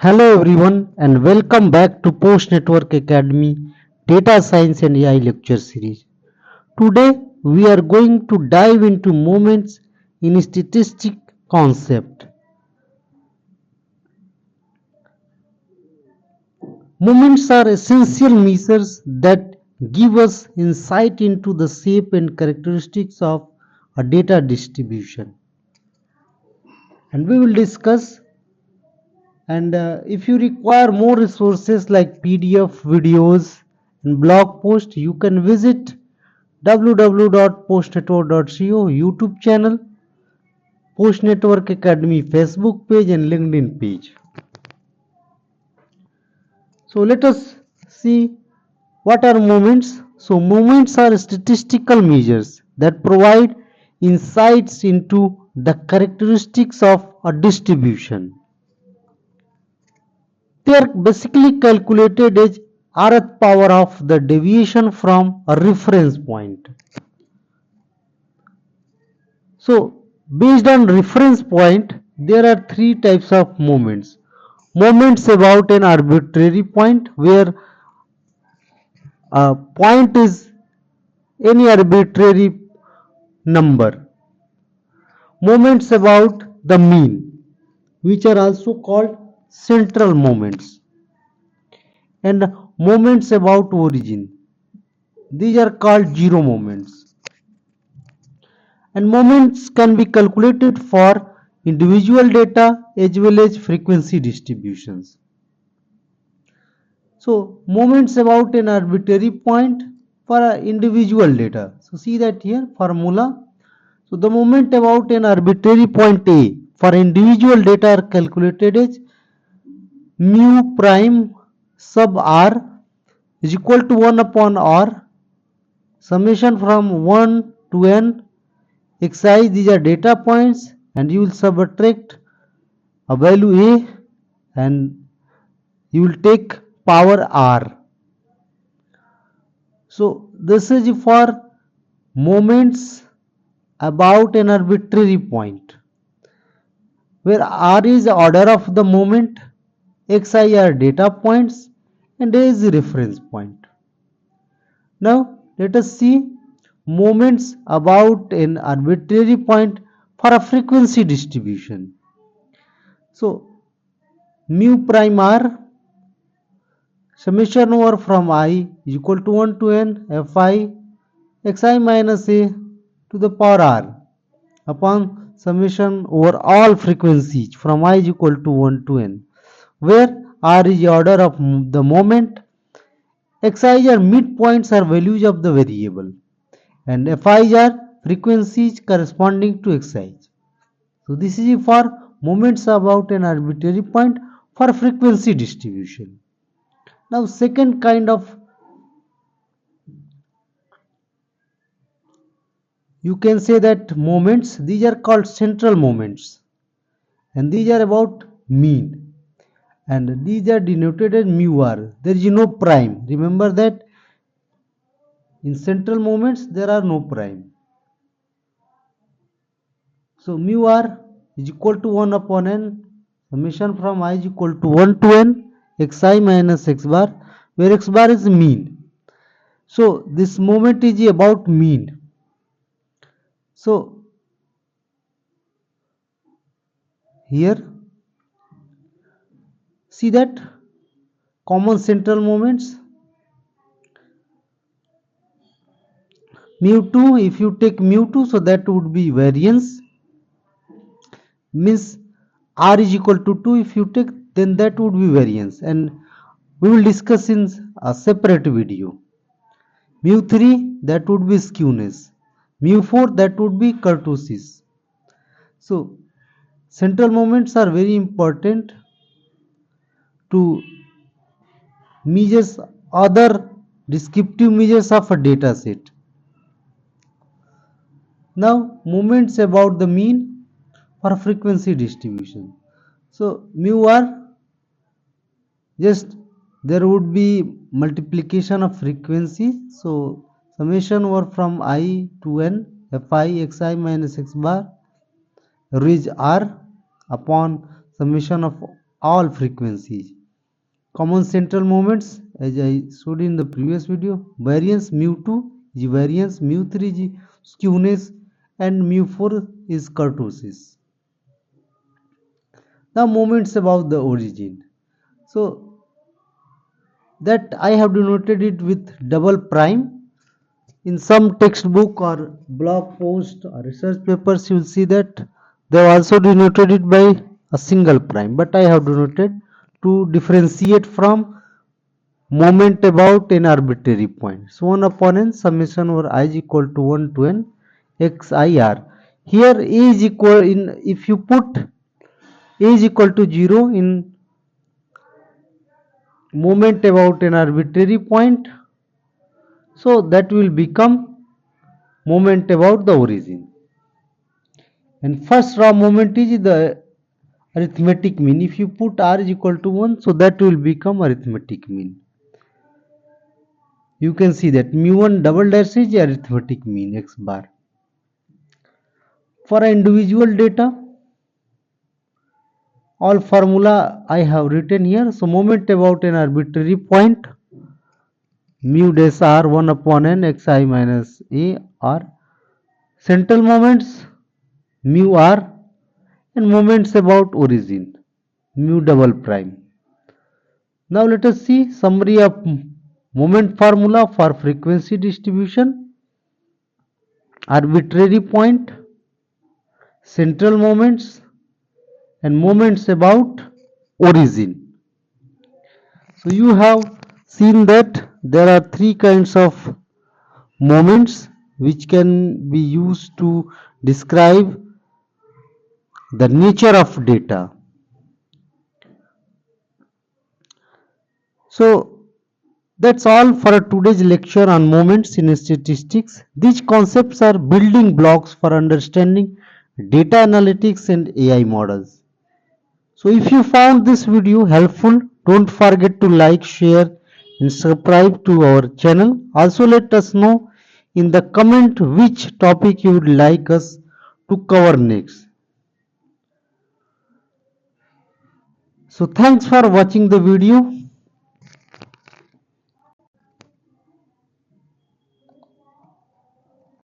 Hello everyone and welcome back to PostNetwork Academy Data Science and AI lecture series. Today we are going to dive into moments in statistic concept. Moments are essential measures that give us insight into the shape and characteristics of a data distribution. And we will discuss and if you require more resources like PDF, videos and blog post, you can visit www.postnetwork.co YouTube channel, Post Network Academy Facebook page and LinkedIn page. So let us see what are moments. So moments are statistical measures that provide insights into the characteristics of a distribution. They are basically calculated as rth power of the deviation from a reference point. So based on reference point, there are three types of moments. Moments about an arbitrary point where a point is any arbitrary number. Moments about the mean, which are also called central moments, and moments about origin. These are called zero moments. And moments can be calculated for individual data as well as frequency distributions. So moments about an arbitrary point for individual data. So see that here formula. So the moment about an arbitrary point A for individual data are calculated as mu prime sub r is equal to 1 upon r summation from 1 to n xi. These are data points and you will subtract a value a and you will take power r. So this is for moments about an arbitrary point where r is the order of the moment, xi are data points and a is the reference point. Now let us see moments about an arbitrary point for a frequency distribution. So mu prime r summation over from I is equal to 1 to n fi xi minus a to the power r upon summation over all frequencies from I is equal to 1 to n, where r is the order of the moment, xi are midpoints or values of the variable, and fi are frequencies corresponding to xi. So this is for moments about an arbitrary point for frequency distribution. Now second kind of, you can say that moments, these are called central moments and these are about mean and these are denoted as mu r. There is no prime. Remember that in central moments there are no prime. So mu r is equal to 1 upon n summation from I is equal to 1 to n xi minus x bar, where x bar is mean. So this moment is about mean. So here see that common central moments mu2, if you take mu2, so that would be variance, means r is equal to 2 if you take, then that would be variance, and we will discuss in a separate video. Mu3, that would be skewness. Mu4, that would be kurtosis. So central moments are very important to measures other descriptive measures of a data set. Now moments about the mean for frequency distribution. So mu r, just there would be multiplication of frequency. So summation over from I to n fi xi minus x bar reach r upon summation of all frequencies. Common central moments, as I showed in the previous video, variance mu2 is variance, mu3 is skewness, and mu4 is kurtosis. Now moments about the origin. So that I have denoted it with double prime. In some textbook or blog post or research papers, you will see that they have also denoted it by a single prime, but I have denoted to differentiate from moment about an arbitrary point. So 1 upon n summation over I is equal to 1 to n xir. Here a is equal in, if you put a is equal to 0 in moment about an arbitrary point, so that will become moment about the origin. And first raw moment is the arithmetic mean. If you put r is equal to 1, so that will become arithmetic mean. You can see that mu1 double dash is arithmetic mean x bar. For individual data, all formula I have written here. So moment about an arbitrary point, mu dash r 1 upon n xi minus a r. Central moments, mu r, and moments about origin, mu double prime. Now let us see summary of moment formula for frequency distribution, arbitrary point, central moments, and moments about origin. So you have seen that there are three kinds of moments which can be used to describe the nature of data. So that's all for today's lecture on moments in statistics. These concepts are building blocks for understanding data analytics and AI models. So if you found this video helpful, don't forget to like, share and subscribe to our channel. Also let us know in the comment which topic you would like us to cover next. So thanks for watching the video.